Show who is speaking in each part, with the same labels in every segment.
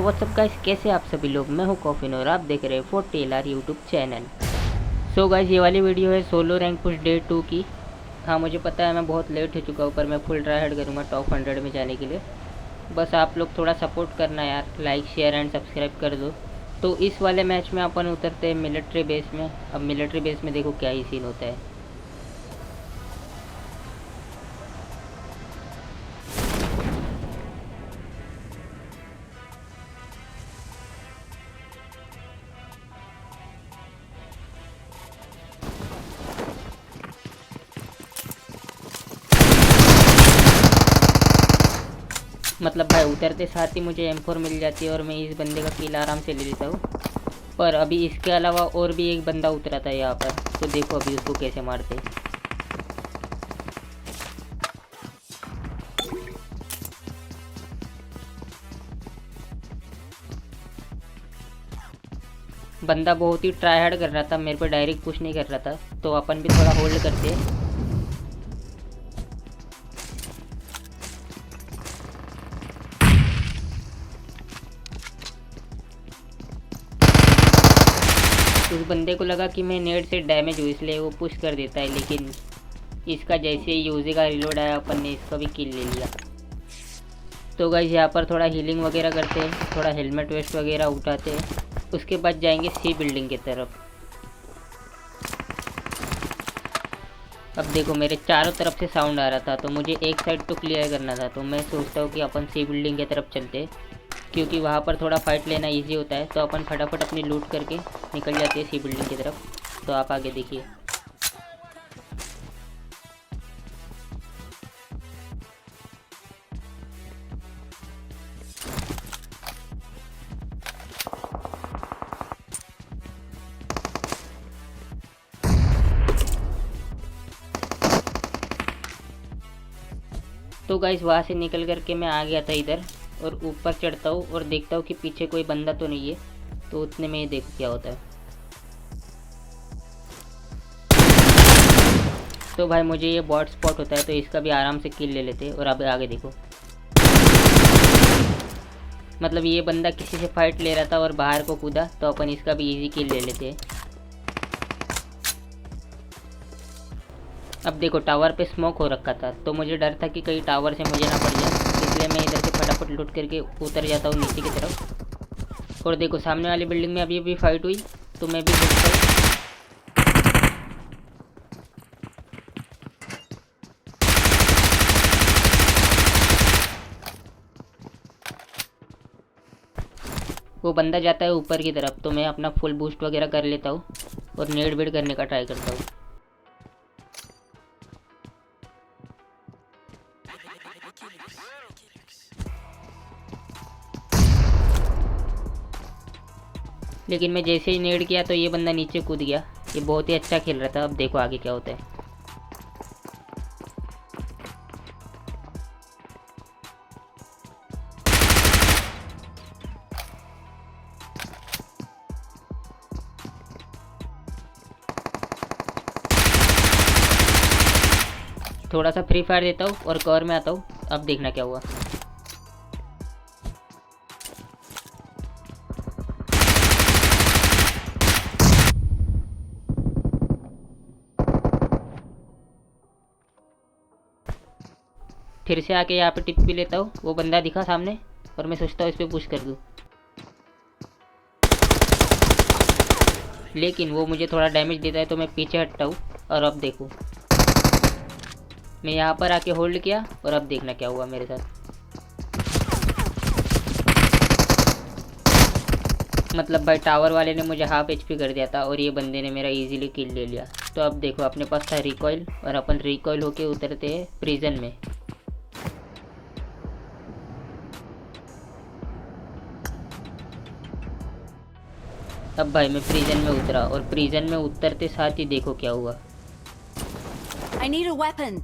Speaker 1: WhatsApp guys, कैसे आप सभी लोग। मैं हूं कॉफिन और आप देख रहे हैं 4TLR YouTube channel. So guys, ये वाली वीडियो है सोलो रैंक पुश डे 2 की। हाँ, मुझे पता है मैं बहुत लेट हो चुका हूँ, पर मैं फुल ट्राई हार्ड करूँगा टॉप 100 में जाने के लिए। बस आप लोग थोड़ा सपोर्ट करना यार, लाइक शेयर एंड सब्सक्राइब कर दो। तो इस वाले मैच में अपन उतरते हैं मिलिट्री बेस में। अब मिलिट्री बेस में देखो क्या ही सीन होता है। मतलब भाई उतरते साथ ही मुझे M4 मिल जाती है और मैं इस बंदे का किल आराम से ले लेता हूँ। पर अभी इसके अलावा और भी एक बंदा उतरा था यहाँ पर, तो देखो अभी उसको कैसे मारते। बंदा बहुत ही ट्राई हार्ड कर रहा था, मेरे पे डायरेक्ट पुश नहीं कर रहा था, तो अपन भी थोड़ा होल्ड करते। उस बंदे को लगा कि मैं नेट से डैमेज हूँ इसलिए वो पुश कर देता है, लेकिन इसका जैसे ही यूजी का रिलोड आया अपन ने इसका भी किल ले लिया। तो गाइस यहाँ पर थोड़ा हीलिंग वगैरह करते हैं, थोड़ा हेलमेट वेस्ट वगैरह उठाते हैं, उसके बाद जाएंगे सी बिल्डिंग की तरफ। अब देखो मेरे चारों तरफ से साउंड आ रहा था, तो मुझे एक साइड तो क्लियर करना था, तो मैं सोचता हूँ कि अपन सी बिल्डिंग की तरफ चलते, क्योंकि वहाँ पर थोड़ा फाइट लेना इजी होता है। तो अपन फटाफट अपनी लूट करके निकल जाते हैं सी बिल्डिंग की तरफ। तो आप आगे देखिए। तो गाइस वहाँ से निकल करके मैं आ गया था इधर, और ऊपर चढ़ता हूँ और देखता हूँ कि पीछे कोई बंदा तो नहीं है, तो उतने में ही देखो क्या होता है। तो भाई मुझे ये बॉट स्पॉट होता है, तो इसका भी आराम से किल ले लेते हैं। और अब आगे देखो, मतलब ये बंदा किसी से फाइट ले रहा था और बाहर को कूदा, तो अपन इसका भी इजी किल ले लेते हैं। अब देखो टावर पे स्मोक हो रखा था, तो मुझे डर था कि कहीं टावर से मुझे ना पड़ जाए, इसलिए मैं इधर से फटाफट लूट करके उतर जाता हूँ नीचे की तरफ। और देखो सामने वाली बिल्डिंग में अभी फाइट हुई, तो मैं भी देखता हूँ। वो बंदा जाता है ऊपर की तरफ, तो मैं अपना फुल बूस्ट वगैरह कर लेता हूँ और नेड वेड करने का ट्राई करता हूँ। लेकिन मैं जैसे ही नेड किया तो ये बंदा नीचे कूद गया। ये बहुत ही अच्छा खेल रहा था। अब देखो आगे क्या होता है। थोड़ा सा फ्री फायर देता हूँ और कवर में आता हूँ। अब देखना क्या हुआ। फिर से आके यहाँ पे टिप भी लेता हूँ। वो बंदा दिखा सामने और मैं सोचता हूँ इस पर पुश कर दूँ, लेकिन वो मुझे थोड़ा डैमेज देता है, तो मैं पीछे हटता हूँ। और अब देखो मैं यहाँ पर आके होल्ड किया और अब देखना क्या हुआ मेरे साथ। मतलब भाई टावर वाले ने मुझे हाफ HP कर दिया था और ये बंदे ने मेरा इजीली किल ले लिया। तो अब देखो अपने पास था रिकॉइल और अपन रिकॉइल होके उतरते हैं प्रिजन में। अब भाई मैं प्रिजन में उतरा और प्रिजन में उतरते साथ ही देखो क्या हुआ।
Speaker 2: I need a weapon.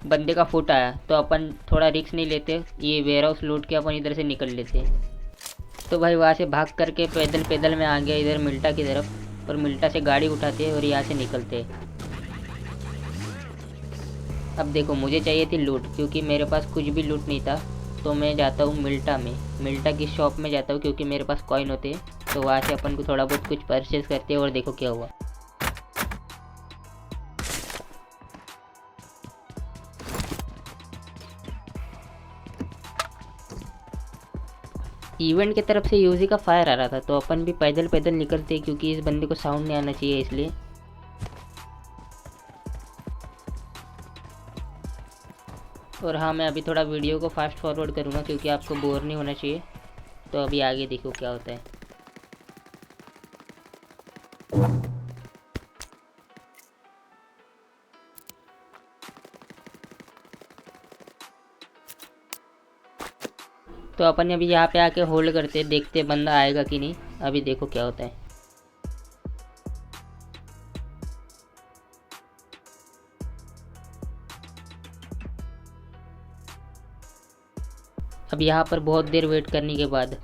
Speaker 1: बंदे का फुट आया, तो अपन थोड़ा रिस्क नहीं लेते, ये वेयर हाउस लूट के अपन इधर से निकल लेते। तो भाई वहाँ से भाग करके पैदल पैदल में आ गया इधर मिल्टा की तरफ, और मिल्टा से गाड़ी उठाते और यहाँ से निकलते। अब देखो मुझे चाहिए थी लूट, क्योंकि मेरे पास कुछ भी लूट नहीं था। तो मैं जाता हूँ मिल्टा में, मिल्टा की शॉप में जाता हूँ क्योंकि मेरे पास कॉइन होते हैं। तो वहाँ से अपन को थोड़ा बहुत कुछ परचेज करते हैं और देखो क्या हुआ। इवेंट की तरफ से यूजी का फायर आ रहा था, तो अपन भी पैदल पैदल निकलते क्योंकि इस बंदे को साउंड नहीं आना चाहिए इसलिए। और हाँ, मैं अभी थोड़ा वीडियो को फास्ट फॉरवर्ड करूँगा क्योंकि आपको बोर नहीं होना चाहिए। तो अभी आगे देखो क्या होता है। तो अपन अभी यहाँ पे आके होल्ड करते, देखते बंदा आएगा कि नहीं। अभी देखो क्या होता है। अब यहाँ पर बहुत देर वेट करने के बाद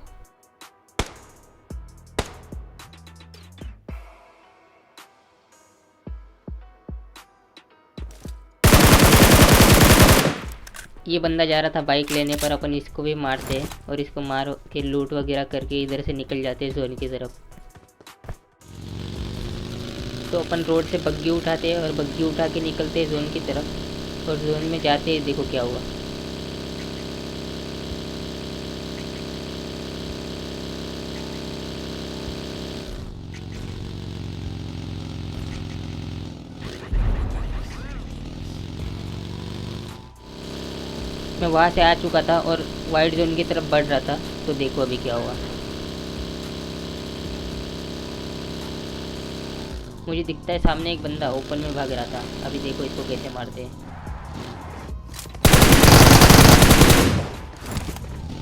Speaker 1: ये बंदा जा रहा था बाइक लेने, पर अपन इसको भी मारते हैं और इसको मार के लूट वगैरह करके इधर से निकल जाते हैं जोन की तरफ। तो अपन रोड से बग्गी उठाते हैं और बग्गी उठा के निकलते हैं जोन की तरफ। और जोन में जाते हैं, देखो क्या हुआ। मैं वहाँ से आ चुका था और वाइट जोन की तरफ बढ़ रहा था। तो देखो अभी क्या हुआ। मुझे दिखता है सामने एक बंदा ओपन में भाग रहा था। अभी देखो इसको कैसे मारते हैं।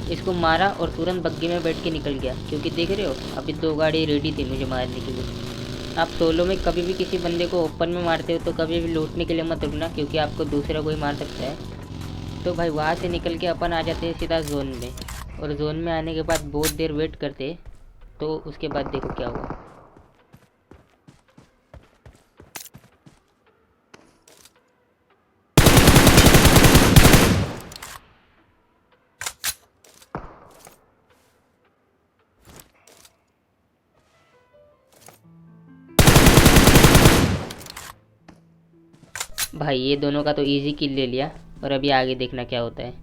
Speaker 1: इसको मारा और तुरंत बग्गी में बैठ के निकल गया, क्योंकि देख रहे हो अभी 2 गाड़ी रेडी थी मुझे मारने के लिए। आप सोलो में कभी भी किसी बंदे को ओपन में मारते हो तो कभी भी लूटने के लिए मत रुकना, क्योंकि आपको दूसरा कोई मार सकता है। तो भाई वहाँ से निकल के अपन आ जाते हैं सीधा जोन में। और जोन में आने के बाद बहुत देर वेट करते। तो उसके बाद देखो क्या हुआ। भाई ये दोनों का तो इजी किल ले लिया। और अभी आगे देखना क्या होता है।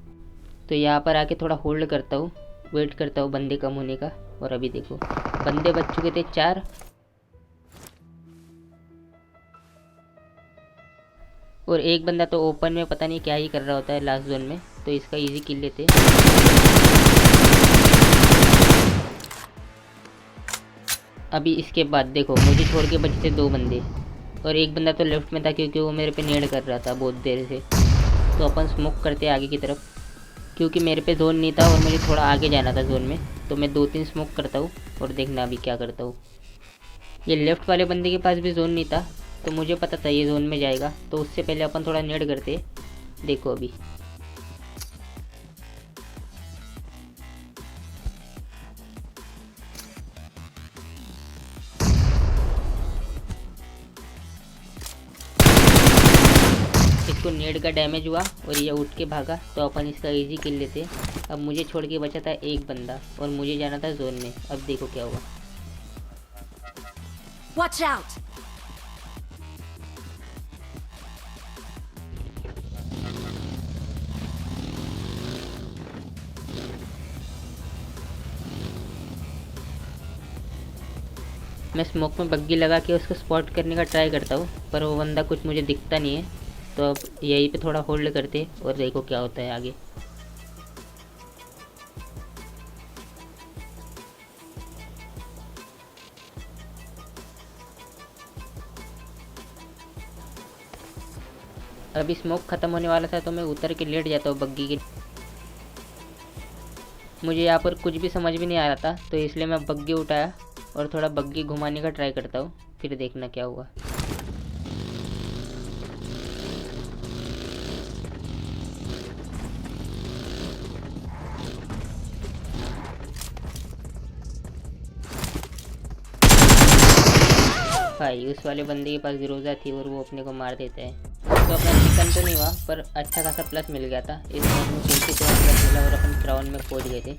Speaker 1: तो यहाँ पर आके थोड़ा होल्ड करता हूँ, वेट करता हूँ बंदे कम होने का। और अभी देखो बंदे बच चुके थे 4। और एक बंदा तो ओपन में पता नहीं क्या ही कर रहा होता है लास्ट जोन में। तो इसका इजी किल लेते। अभी इसके बाद देखो मुझे छोड़ के बचे थे 2 बंदे। और एक बंदा तो लेफ्ट में था क्योंकि वो मेरे पे नेड कर रहा था बहुत देर से। तो अपन स्मोक करते आगे की तरफ, क्योंकि मेरे पे जोन नहीं था और मुझे थोड़ा आगे जाना था जोन में। तो मैं 2-3 स्मोक करता हूँ और देखना अभी क्या करता हूँ। ये लेफ़्ट वाले बंदे के पास भी जोन नहीं था, तो मुझे पता था ये जोन में जाएगा। तो उससे पहले अपन थोड़ा नेड करते। देखो अभी इसको नेड का डैमेज हुआ और ये उठ के भागा। तो अपन इसका इजी किल लेते। अब मुझे छोड़ के बचा था एक बंदा और मुझे जाना था जोन में। अब देखो क्या हुआ।
Speaker 2: Watch out!
Speaker 1: मैं स्मोक में बग्गी लगा के उसको स्पॉट करने का ट्राई करता हूँ, पर वो बंदा कुछ मुझे दिखता नहीं है। तो अब यहीं पे थोड़ा होल्ड करते और देखो क्या होता है आगे। अभी स्मोक ख़त्म होने वाला था, तो मैं उतर के लेट जाता हूँ बग्गी के। मुझे यहाँ पर कुछ भी समझ में नहीं आ रहा था, तो इसलिए मैं बग्गी उठाया और थोड़ा बग्गी घुमाने का ट्राई करता हूँ। फिर देखना क्या हुआ। भाई उस वाले बंदे के पास ग्रोजा थी और वो अपने को मार देता है। तो अपना चिकन तो नहीं हुआ पर अच्छा खासा प्लस मिल गया था। इस मैच में 27 प्लस मिला और अपन क्राउन में पहुंच गए थे।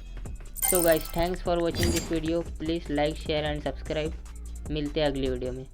Speaker 1: So guys thanks for watching this video, please like share and subscribe. मिलते हैं अगली वीडियो में।